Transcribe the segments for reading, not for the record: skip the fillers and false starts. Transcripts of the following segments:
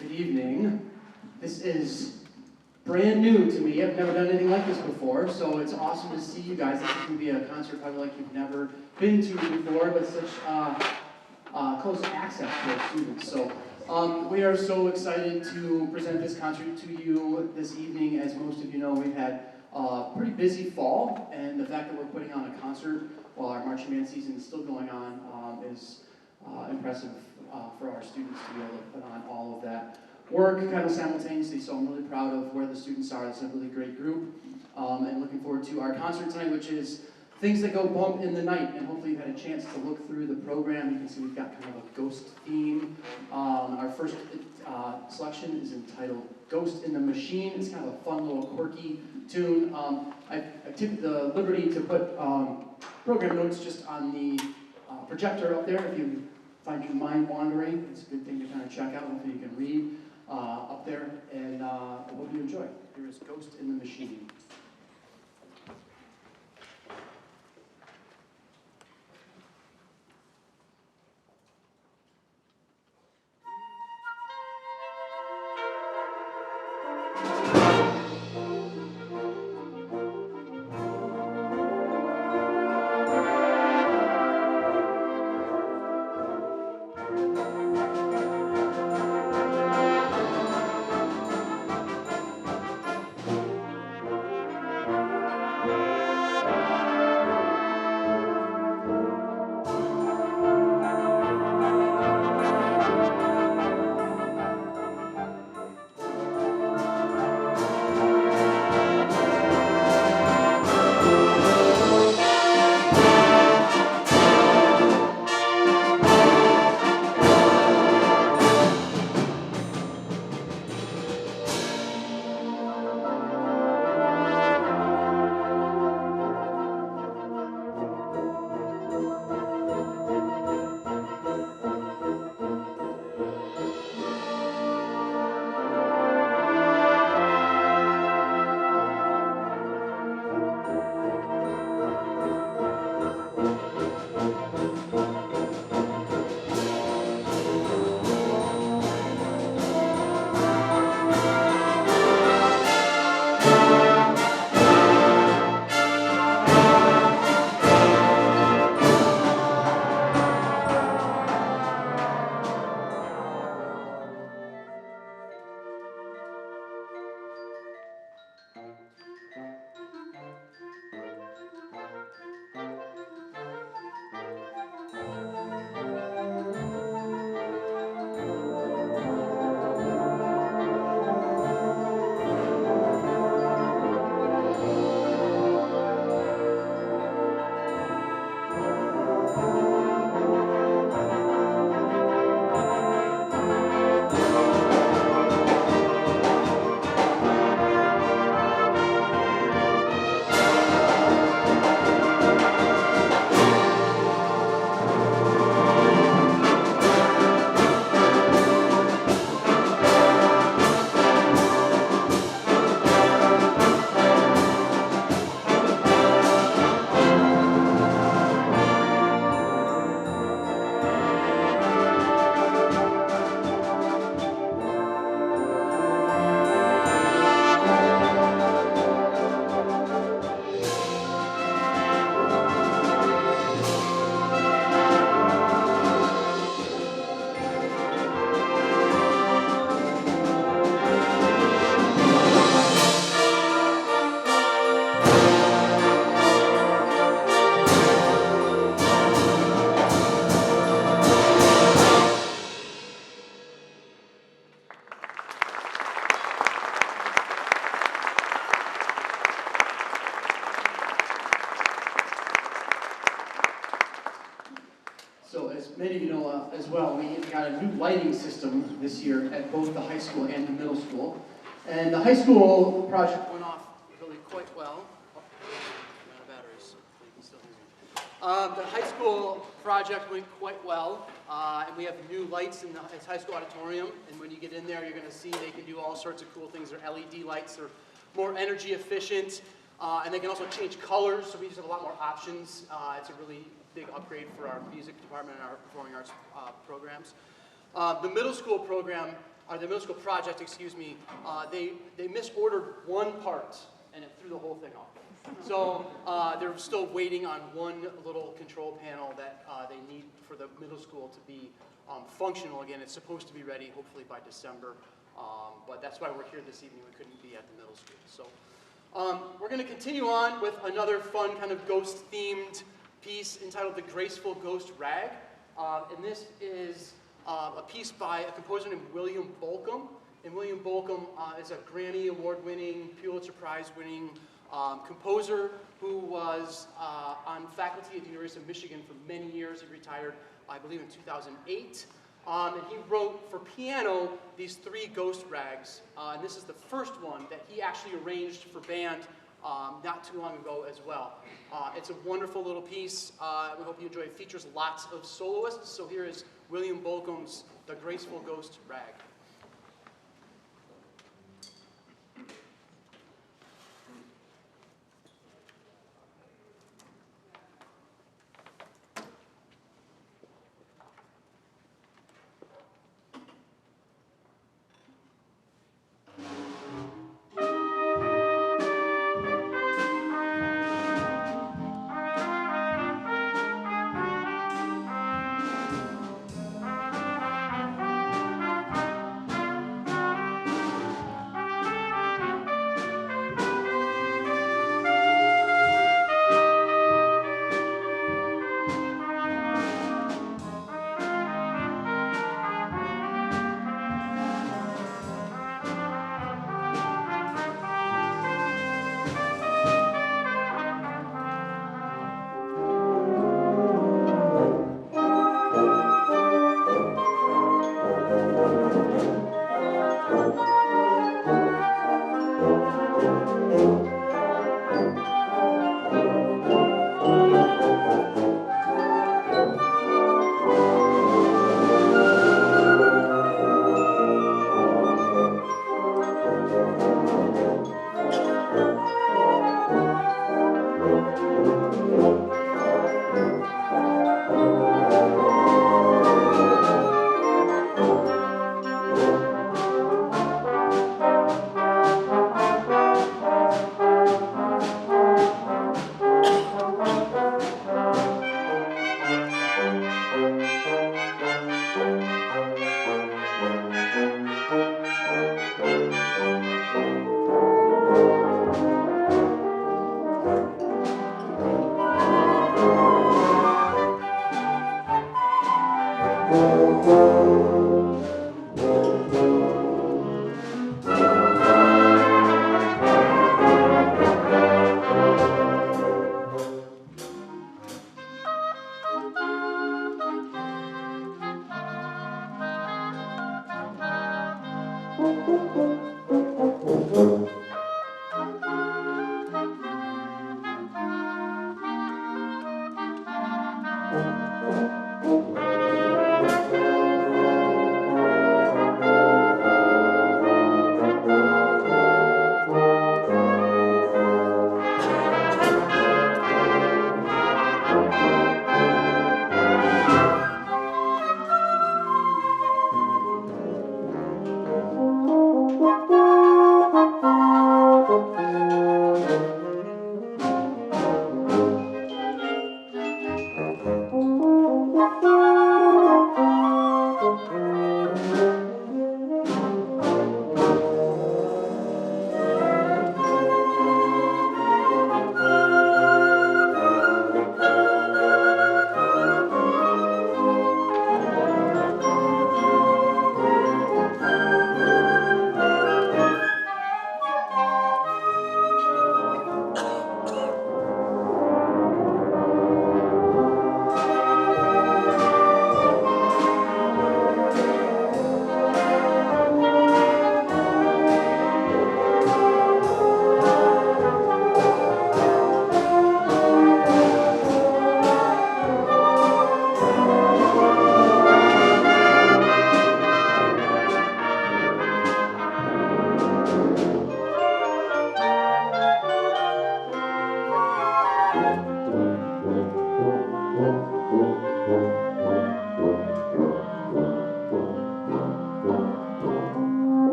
Good evening. This is brand new to me. I've never done anything like this before, so it's awesome to see you guys. This is going to be a concert probably like you've never been to before, but such close access to our students. So we are so excited to present this concert to you this evening. As most of you know, we've had a pretty busy fall, and the fact that we're putting on a concert while our marching band season is still going on is impressive for our students to be able to put on all of that work kind of simultaneously. So I'm really proud of where the students are. It's a really great group, and looking forward to our concert tonight, which is Things That Go Bump in the Night. And hopefully you've had a chance to look through the program. You can see we've got kind of a ghost theme. Our first selection is entitled Ghost in the Machine. It's kind of a fun little quirky tune. I took the liberty to put program notes just on the projector up there. If you find your mind wandering, it's a good thing to kind of check out. Hopefully you can read up there, and I hope you enjoy. Here is Ghost in the Machine. Many of you know as well, we got a new lighting system this year at both the high school and the middle school. And the high school project went off really quite well. Oh, I'm out of batteries, so you can still hear me. The high school project went quite well, and we have new lights in the high school auditorium. And when you get in there, you're going to see they can do all sorts of cool things. They're LED lights, they're more energy efficient, and they can also change colors, so we just have a lot more options. It's a really big upgrade for our music department and our performing arts programs. The middle school program the middle school project, excuse me, they misordered one part, and it threw the whole thing off. So they're still waiting on one little control panel that they need for the middle school to be functional again. It's supposed to be ready hopefully by December, but that's why we're here this evening. We couldn't be at the middle school. So we're going to continue on with another fun kind of ghost-themed piece entitled The Graceful Ghost Rag. And this is a piece by a composer named William Bolcom. And William Bolcom is a Grammy Award-winning, Pulitzer Prize-winning composer who was on faculty at the University of Michigan for many years. He retired, I believe, in 2008. And he wrote for piano these 3 ghost rags. And this is the first one that he actually arranged for band not too long ago as well. It's a wonderful little piece. We hope you enjoy it. It features lots of soloists. So here is William Bolcom's The Graceful Ghost Rag.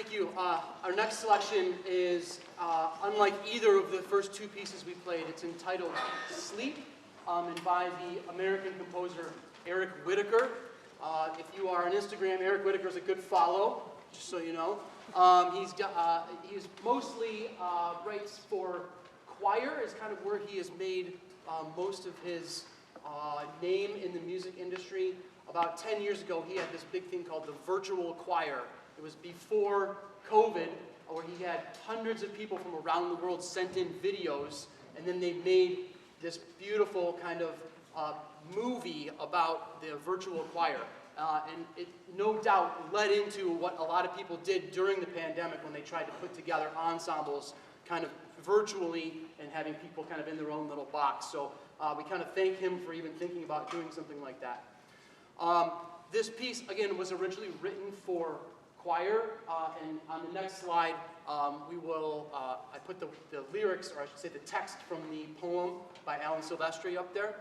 Thank you. Our next selection is unlike either of the first two pieces we played. It's entitled Sleep, and by the American composer Eric Whitacre. If you are on Instagram, Eric Whitacre is a good follow, just so you know. He's mostly writes for choir, is kind of where he has made most of his name in the music industry. About 10 years ago, he had this big thing called the virtual choir. It was before COVID, where he had hundreds of people from around the world sent in videos, and then they made this beautiful kind of movie about the virtual choir. And it no doubt led into what a lot of people did during the pandemic when they tried to put together ensembles kind of virtually and having people kind of in their own little box. So we kind of thank him for even thinking about doing something like that. This piece, again, was originally written for choir, and on the next slide, I put the lyrics, or I should say the text from the poem by Alan Silvestri up there.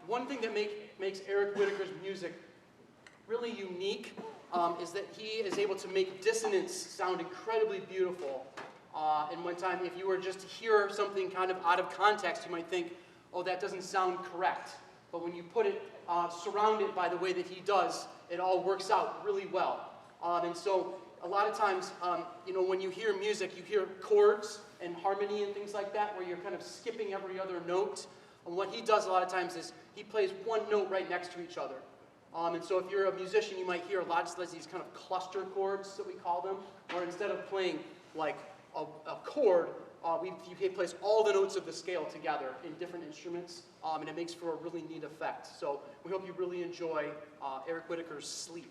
One thing that makes Eric Whitacre's music really unique is that he is able to make dissonance sound incredibly beautiful. And one time, if you were just to hear something kind of out of context, you might think, oh, that doesn't sound correct. But when you put it, surround it by the way that he does, it all works out really well. And so a lot of times, you know, when you hear music, you hear chords and harmony and things like that, where you're kind of skipping every other note. And what he does a lot of times is he plays one note right next to each other. And so if you're a musician, you might hear a lot of these kind of cluster chords that we call them, where instead of playing like a chord, he plays all the notes of the scale together in different instruments, and it makes for a really neat effect. So we hope you really enjoy Eric Whitacre's Sleep.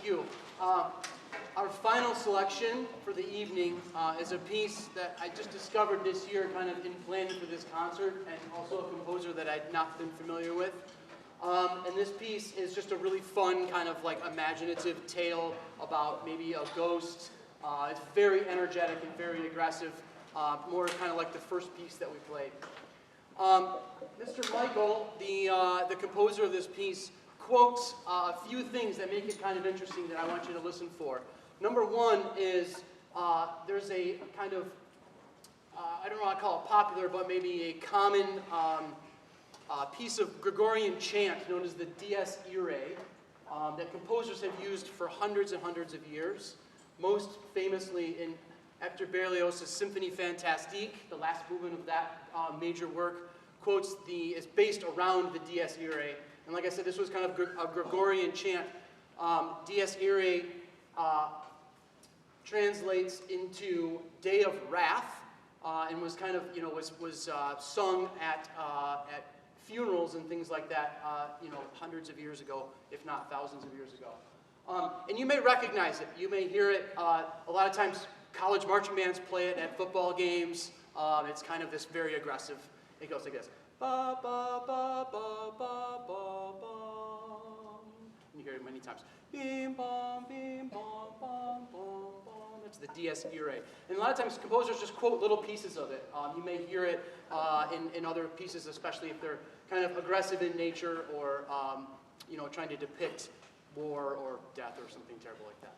Thank you. Our final selection for the evening is a piece that I just discovered this year kind of in planning for this concert, and also a composer that I'd not been familiar with. And this piece is just a really fun kind of like imaginative tale about maybe a ghost. It's very energetic and very aggressive, more kind of like the first piece that we played. Mr. Michael, the composer of this piece, quotes a few things that make it kind of interesting that I want you to listen for. Number one is there's a kind of, I don't know how to call it popular, but maybe a common piece of Gregorian chant known as the Dies Irae that composers have used for hundreds and hundreds of years. Most famously in Hector Berlioz' Symphonie Fantastique, the last movement of that major work, is based around the Dies Irae. And like I said, this was kind of a Gregorian chant. Dies Irae translates into Day of Wrath, and was kind of, was sung at funerals and things like that, hundreds of years ago, if not thousands of years ago. And you may recognize it. You may hear it. A lot of times, college marching bands play it at football games. It's kind of this very aggressive. It goes like this. Ba, ba, ba, ba, ba, ba, ba. You hear it many times. Bim, bom, bim, bom, bom, bom, bom. That's the Dies Irae. And a lot of times composers just quote little pieces of it. You may hear it in other pieces, especially if they're kind of aggressive in nature or trying to depict war or death or something terrible like that.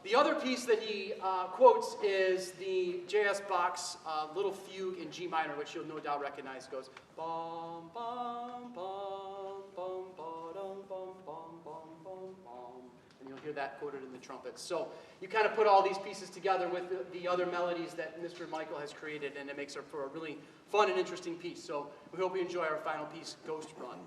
The other piece that he quotes is the J.S. Bach's Little Fugue in G minor, which you'll no doubt recognize. It goes bum bum bum bum bum bum bum bum bum, and you'll hear that quoted in the trumpets. So you kind of put all these pieces together with the other melodies that Mr. Michael has created, and it makes it for a really fun and interesting piece. So we hope you enjoy our final piece, Ghost Run.